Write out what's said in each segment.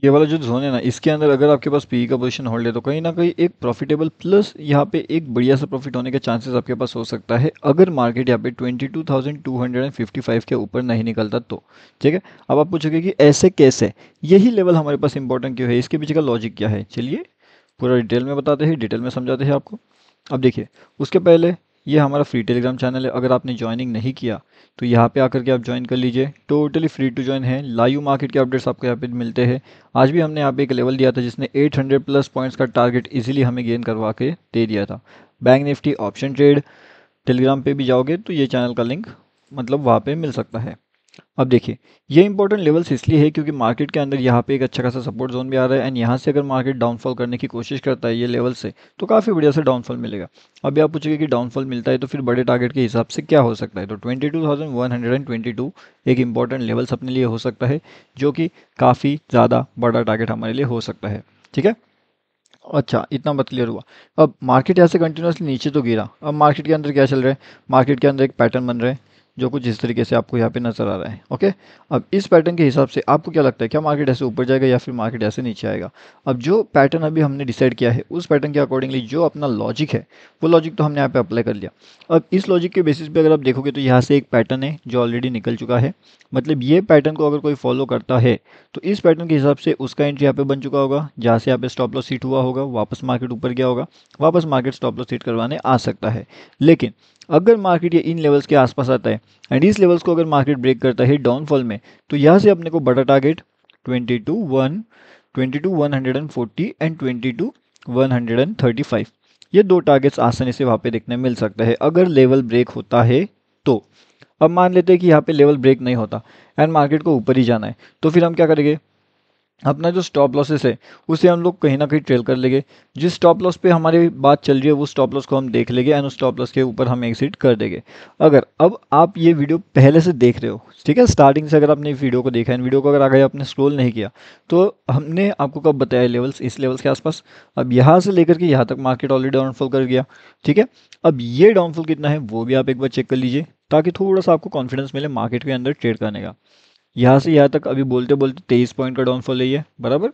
ये वाला जो जोन है ना, इसके अंदर अगर आपके पास पीई का पोजीशन होल्ड है तो कहीं ना कहीं एक प्रॉफिटेबल प्लस यहाँ पे एक बढ़िया सा प्रॉफिट होने के चांसेस आपके पास हो सकता है, अगर मार्केट यहाँ पे 22,255 के ऊपर नहीं निकलता तो। ठीक है, अब आप पूछोगे कि ऐसे कैसे, यही लेवल हमारे पास इंपॉर्टेंट क्यों है, इसके पीछे का लॉजिक क्या है, चलिए पूरा डिटेल में बताते हैं, डिटेल में समझाते हैं आपको। अब देखिए, उसके पहले ये हमारा फ्री टेलीग्राम चैनल है, अगर आपने ज्वाइनिंग नहीं किया तो यहाँ पे आकर के आप ज्वाइन कर लीजिए, टोटली फ्री टू ज्वाइन है, लाइव मार्केट के अपडेट्स आपको यहाँ पे मिलते हैं। आज भी हमने यहाँ पे एक लेवल दिया था जिसने 800 प्लस पॉइंट्स का टारगेट इजीली हमें गेन करवा के दे दिया था। Bank Nifty option trade, Telegram पे भी जाओगे तो ये चैनल का लिंक मतलब वहाँ पे मिल सकता है। अब देखिए, ये इंपॉर्टेंट लेवल्स इसलिए है क्योंकि मार्केट के अंदर यहाँ पे एक अच्छा खासा सपोर्ट जोन भी आ रहा है, एंड यहाँ से अगर मार्केट डाउनफॉल करने की कोशिश करता है ये लेवल से तो काफ़ी बढ़िया से डाउनफॉल मिलेगा। अभी आप पूछेंगे कि डाउनफॉल मिलता है तो फिर बड़े टारगेट के हिसाब से क्या हो सकता है, तो 22,122 एक इंपॉर्टेंट लेवल्स अपने लिए हो सकता है, जो कि काफ़ी ज़्यादा बड़ा टारगेट हमारे लिए हो सकता है। ठीक है, अच्छा इतना बात क्लियर हुआ। अब मार्केट यहाँ से कंटिन्यूसली नीचे तो गिरा, अब मार्केट के अंदर क्या चल रहा है, मार्केट के अंदर एक पैटर्न बन रहा है जो कुछ इस तरीके से आपको यहाँ पे नजर आ रहा है। ओके, अब इस पैटर्न के हिसाब से आपको क्या लगता है, क्या मार्केट ऐसे ऊपर जाएगा या फिर मार्केट ऐसे नीचे आएगा। अब जो पैटर्न अभी हमने डिसाइड किया है उस पैटर्न के अकॉर्डिंगली जो अपना लॉजिक है वो लॉजिक तो हमने यहाँ पे अप्लाई कर लिया। अब इस लॉजिक के बेसिस पे अगर आप देखोगे तो यहाँ से एक पैटर्न है जो ऑलरेडी निकल चुका है, मतलब ये पैटर्न को अगर कोई फॉलो करता है तो इस पैटर्न के हिसाब से उसका एंट्री यहाँ पे बन चुका होगा, जहाँ से यहाँ पे स्टॉप लॉस हिट हुआ होगा, वापस मार्केट ऊपर गया होगा, वापस मार्केट स्टॉप लॉस हिट करवाने आ सकता है। लेकिन अगर मार्केट ये इन लेवल्स के आसपास आता है एंड इस लेवल्स को अगर मार्केट ब्रेक करता है डाउनफॉल में, तो यहाँ से अपने को बड़ा टारगेट 22,140 एंड 22,135, ये दो टारगेट्स आसानी से वहाँ पे देखने मिल सकता है अगर लेवल ब्रेक होता है तो। अब मान लेते हैं कि यहाँ पे लेवल ब्रेक नहीं होता एंड मार्केट को ऊपर ही जाना है, तो फिर हम क्या करेंगे, अपना जो स्टॉप लॉसेस है उसे हम लोग कहीं ना कहीं ट्रेल कर लेंगे। जिस स्टॉप लॉस पे हमारी बात चल रही है वो स्टॉप लॉस को हम देख लेंगे एंड उस स्टॉप लॉस के ऊपर हम एग्जिट कर देंगे। अगर अब आप ये वीडियो पहले से देख रहे हो, ठीक है, स्टार्टिंग से अगर आपने वीडियो को देखा है, वीडियो को अगर आगे आपने स्क्रॉल नहीं किया, तो हमने आपको कब बताया लेवल्स, इस लेवल्स के आसपास। अब यहाँ से लेकर के यहाँ तक मार्केट ऑलरेडी डाउनफॉल कर गया। ठीक है, अब ये डाउनफॉल कितना है वो भी आप एक बार चेक कर लीजिए, ताकि थोड़ा सा आपको कॉन्फिडेंस मिले मार्केट के अंदर ट्रेड करने का। यहाँ से यहाँ तक अभी बोलते बोलते 23 पॉइंट का डाउनफॉल है ये, बराबर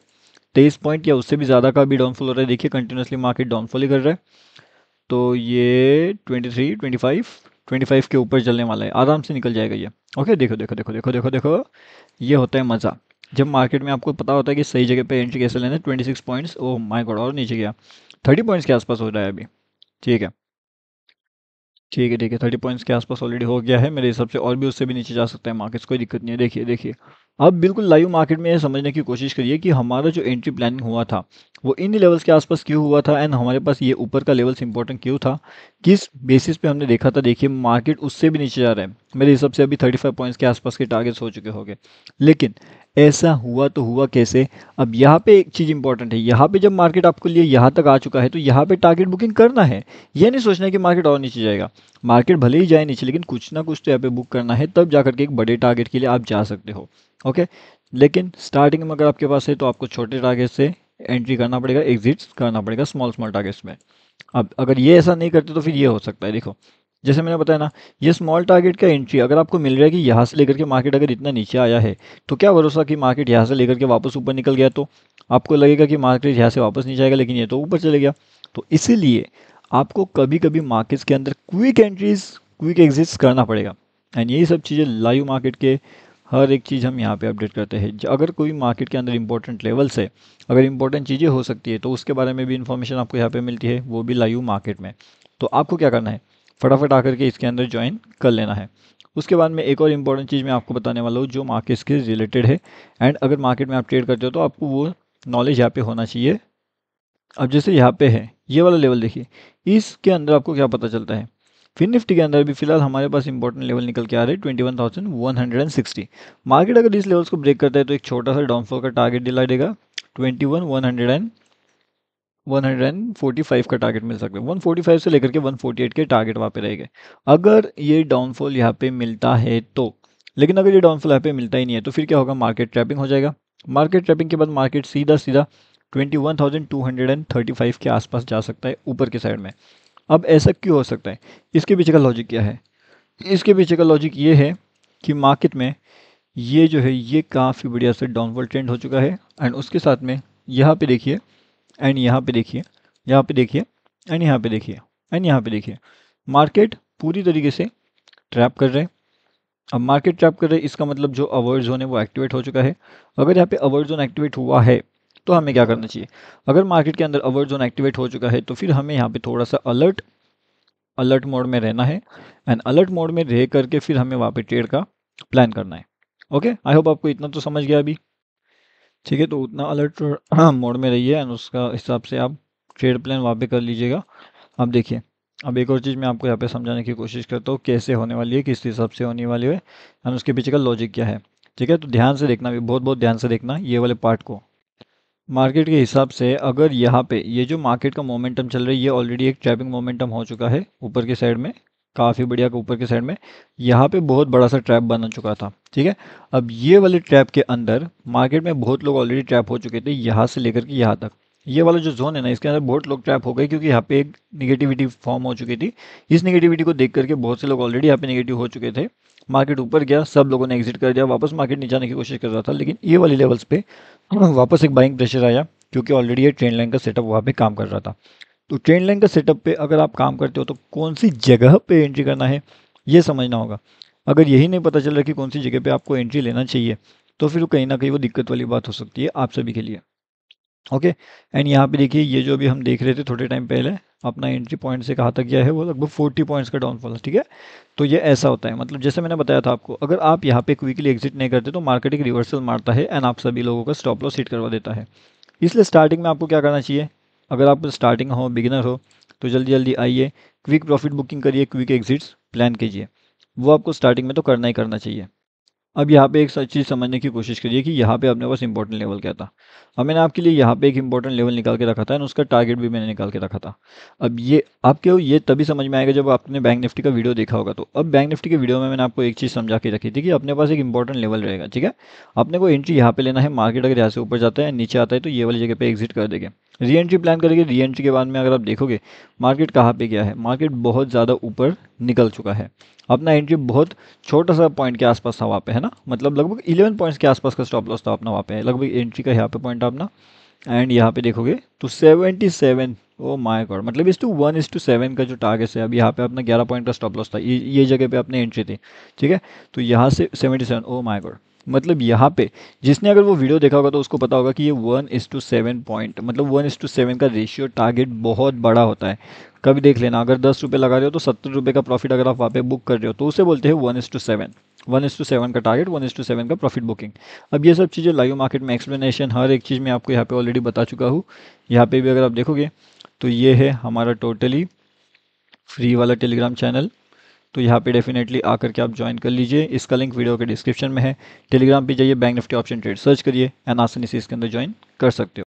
23 पॉइंट या उससे भी ज़्यादा का भी डाउनफॉल हो रहा है। देखिए कंटिन्यूसली मार्केट डाउनफॉल ही कर रहा है, तो ये 23 25 के ऊपर चलने वाला है, आराम से निकल जाएगा ये। ओके, देखो देखो देखो देखो देखो देखो, ये होता है मज़ा जब मार्केट में आपको पता होता है कि सही जगह पे एंट्री कैसे लेना है। 26 पॉइंट्स, ओह माय गॉड, और नीचे गया, 30 पॉइंट्स के आसपास हो रहा है अभी। ठीक है ठीक है ठीक है, 30 पॉइंट्स के आसपास ऑलरेडी हो गया है मेरे हिसाब से, और भी उससे भी नीचे जा सकता है मार्केट्स, कोई दिक्कत नहीं है। देखिए देखिए, अब बिल्कुल लाइव मार्केट में ये समझने की कोशिश करिए कि हमारा जो एंट्री प्लानिंग हुआ था वो इन लेवल्स के आसपास क्यों हुआ था एंड हमारे पास ये ऊपर का लेवल्स इंपॉर्टेंट क्यों था, किस बेसिस पे हमने देखा था। देखिए मार्केट उससे भी नीचे जा रहा है, मेरे हिसाब से अभी 35 पॉइंट्स के आसपास के टारगेट्स हो चुके होंगे। लेकिन ऐसा हुआ तो हुआ कैसे। अब यहाँ पे एक चीज़ इंपॉर्टेंट है, यहाँ पे जब मार्केट आपके लिए यहाँ तक आ चुका है तो यहाँ पे टारगेट बुकिंग करना है, ये नहीं सोचना है कि मार्केट और नीचे जाएगा। मार्केट भले ही जाए नीचे लेकिन कुछ ना कुछ तो यहाँ पे बुक करना है, तब जाकर के एक बड़े टारगेट के लिए आप जा सकते हो। ओके, लेकिन स्टार्टिंग में अगर आपके पास है तो आपको छोटे टारगेट से एंट्री करना पड़ेगा, एग्जिट करना पड़ेगा स्मॉल स्मॉल टारगेट्स में। अब अगर ये ऐसा नहीं करते तो फिर ये हो सकता है, देखो जैसे मैंने बताया ना, ये स्मॉल टारगेट का एंट्री अगर आपको मिल रहा है कि यहाँ से लेकर के मार्केट अगर इतना नीचे आया है, तो क्या भरोसा कि मार्केट यहाँ से लेकर के वापस ऊपर निकल गया, तो आपको लगेगा कि मार्केट यहाँ से वापस नहीं जाएगा, लेकिन ये तो ऊपर चले गया। तो इसीलिए आपको कभी कभी मार्केट्स के अंदर क्विक एंट्रीज क्विक एग्जिट्स करना पड़ेगा, एंड यही सब चीज़ें लाइव मार्केट के हर एक चीज़ हम यहाँ पे अपडेट करते हैं। अगर कोई मार्केट के अंदर इंपॉर्टेंट लेवल्स है, अगर इंपॉर्टेंट चीज़ें हो सकती है तो उसके बारे में भी इंफॉर्मेशन आपको यहाँ पे मिलती है, वो भी लाइव मार्केट में। तो आपको क्या करना है, फटाफट आकर के इसके अंदर ज्वाइन कर लेना है। उसके बाद में एक और इम्पॉर्टेंट चीज़ मैं आपको बताने वाला हूँ जो मार्केट्स के रिलेटेड है, एंड अगर मार्केट में आप ट्रेड करते हो तो आपको वो नॉलेज यहाँ पे होना चाहिए। अब जैसे यहाँ पे है ये वाला लेवल, देखिए इसके अंदर आपको क्या पता चलता है, फिर निफ्टी के अंदर भी फिलहाल हमारे पास इंपॉर्टेंट लेवल निकल के आ रहे हैं 21,160। मार्केट अगर इस लेवल्स को ब्रेक करता है तो एक छोटा सा डाउनफॉल का टारगेट दिला देगा, 145 का टारगेट मिल सकता है, 145 से लेकर के 148 के टारगेट वहाँ पे रहेंगे अगर ये डाउनफॉल यहाँ पे मिलता है तो। लेकिन अगर ये डाउनफॉल यहाँ पे मिलता ही नहीं है तो फिर क्या होगा, मार्केट ट्रैपिंग हो जाएगा। मार्केट ट्रैपिंग के बाद मार्केट सीधा सीधा 21,235 के आसपास जा सकता है ऊपर की साइड में। अब ऐसा क्यों हो सकता है, इसके पीछे का लॉजिक क्या है, इसके पीछे का लॉजिक ये है कि मार्केट में ये जो है ये काफ़ी बढ़िया से डाउनवर्ड ट्रेंड हो चुका है। एंड उसके साथ में यहाँ पे देखिए, एंड यहाँ पे देखिए, यहाँ पे देखिए, एंड यहाँ पे देखिए, एंड यहाँ पे देखिए, मार्केट पूरी तरीके से ट्रैप कर रहे हैं। अब मार्केट ट्रैप कर रहे हैं, इसका मतलब जो अवॉइड जोन है वो एक्टिवेट हो चुका है। अगर यहाँ पे अवॉइड जोन एक्टिवेट हुआ है तो हमें क्या करना चाहिए? अगर मार्केट के अंदर अवॉइड जोन एक्टिवेट हो चुका है तो फिर हमें यहाँ पे थोड़ा सा अलर्ट मोड में रहना है। एंड अलर्ट मोड में रह करके फिर हमें वहाँ पे ट्रेड का प्लान करना है। ओके, आई होप आपको इतना तो समझ गया अभी। ठीक है, तो उतना अलर्ट मोड में रहिए एंड उसका हिसाब से आप ट्रेड प्लान वहाँ पे कर लीजिएगा। अब देखिए, अब एक और चीज़ मैं आपको यहाँ पे समझाने की कोशिश करता हूँ कैसे होने वाली है, किस हिसाब से होने वाली है एंड उसके पीछे का लॉजिक क्या है। ठीक है, तो ध्यान से देखना, भी बहुत बहुत ध्यान से देखना ये वाले पार्ट को। मार्केट के हिसाब से अगर यहाँ पे ये जो मार्केट का मोमेंटम चल रहा है ये ऑलरेडी एक ट्रैपिंग मोमेंटम हो चुका है ऊपर की साइड में, काफ़ी बढ़िया का ऊपर की साइड में यहाँ पे बहुत बड़ा सा ट्रैप बन चुका था। ठीक है, अब ये वाले ट्रैप के अंदर मार्केट में बहुत लोग ऑलरेडी ट्रैप हो चुके थे यहाँ से लेकर के यहाँ तक। ये वाला जो जोन है ना इसके अंदर बहुत लोग ट्रैप हो गए क्योंकि यहाँ पे एक निगेटिविटी फॉर्म हो चुकी थी। इस निगेटिविटी को देख करके बहुत से लोग ऑलरेडी यहाँ पे निगेटिव हो चुके थे। मार्केट ऊपर गया, सब लोगों ने एग्जिट कर दिया, वापस मार्केट नीचे आने की कोशिश कर रहा था, लेकिन ये वाली लेवल्स पे वापस एक बाइंग प्रेशर आया क्योंकि ऑलरेडी ये ट्रेंड लाइन का सेटअप वहाँ पे काम कर रहा था। तो ट्रेंड लाइन का सेटअप पे अगर आप काम करते हो तो कौन सी जगह पे एंट्री करना है ये समझना होगा। अगर यही नहीं पता चल रहा कि कौन सी जगह पे आपको एंट्री लेना चाहिए तो फिर वो कहीं ना कहीं वो दिक्कत वाली बात हो सकती है आप सभी के लिए। ओके, एंड यहाँ पे देखिए ये जो अभी हम देख रहे थे थोड़े टाइम पहले, अपना एंट्री पॉइंट से कहाँ तक गया है वो लगभग 40 पॉइंट्स का डाउनफॉल है। ठीक है, तो ये ऐसा होता है, मतलब जैसे मैंने बताया था आपको, अगर आप यहाँ पे क्विकली एग्जिट नहीं करते तो मार्केट एक रिवर्सल मारता है एंड आप सभी लोगों का स्टॉप लॉस हिट करवा देता है। इसलिए स्टार्टिंग में आपको क्या करना चाहिए? अगर आप स्टार्टिंग हो, बिगिनर हो, तो जल्दी जल्दी आइए, क्विक प्रॉफिट बुकिंग करिए, क्विक एग्जिट्स प्लान कीजिए। वो आपको स्टार्टिंग में तो करना ही करना चाहिए। अब यहाँ पे एक सच चीज़ समझने की कोशिश करिए कि यहाँ पे अपने पास इंपॉर्टेंट लेवल क्या था। अब मैंने आपके लिए यहाँ पे एक इंपॉर्टेंट लेवल निकाल के रखा था एंड उसका टारगेट भी मैंने निकाल के रखा था। अब ये आपके ये तभी समझ में आएगा जब आपने बैंक निफ्टी का वीडियो देखा होगा। तो अब बैंक निफ्टी के वीडियो में मैंने आपको एक चीज़ समझा के रखी थी कि अपने पास एक इंपॉर्टेंट लेवल रहेगा। ठीक है, अपने को एंट्री यहाँ पे लेना है, मार्केट अगर यहाँ से ऊपर जाता है नीचे आता है तो ये वाली जगह पे एग्जिट कर देंगे, री एंट्री प्लान करेंगे। री एंट्री के बाद में अगर आप देखोगे मार्केट कहाँ पे गया है, मार्केट बहुत ज़्यादा ऊपर निकल चुका है। अपना एंट्री बहुत छोटा सा पॉइंट के आसपास था वहाँ पे, है ना, मतलब लगभग 11 पॉइंट्स के आसपास का स्टॉप लॉस था अपना वहाँ पे, लगभग एंट्री का यहाँ पे पॉइंट अपना। एंड यहाँ पे देखोगे तो 77, ओ माय गॉड, मतलब 1:7 का जो टारगेट है, अब यहाँ पे अपना 11 पॉइंट का स्टॉप लॉस था, ये जगह पे अपने एंट्री थी। ठीक है, तो यहाँ से 77, ओ माय गॉड, मतलब यहाँ पे जिसने अगर वो वीडियो देखा होगा तो उसको पता होगा कि ये 1:7 पॉइंट, मतलब 1:7 का रेशियो टारगेट बहुत बड़ा होता है। कभी देख लेना, अगर 10 रुपये लगा रहे हो तो 70 रुपये का प्रॉफिट अगर आप वहाँ पे बुक कर रहे हो तो उसे बोलते हैं 1:7। 1:7 का टारगेट, 1:7 का प्रॉफिट बुकिंग। अब ये सब चीज़ें लाइव मार्केट में एक्सप्लेनेशन हर एक चीज़ मैं आपको यहाँ पे ऑलरेडी बता चुका हूँ। यहाँ पे भी अगर आप देखोगे तो ये है हमारा टोटली फ्री वाला टेलीग्राम चैनल। तो यहाँ पे डेफिनेटली आकर के आप ज्वाइन कर लीजिए, इसका लिंक वीडियो के डिस्क्रिप्शन में है। टेलीग्राम पे जाइए, bank Nifty option trade search करिए एंड आसानी से इसके अंदर ज्वाइन कर सकते हो।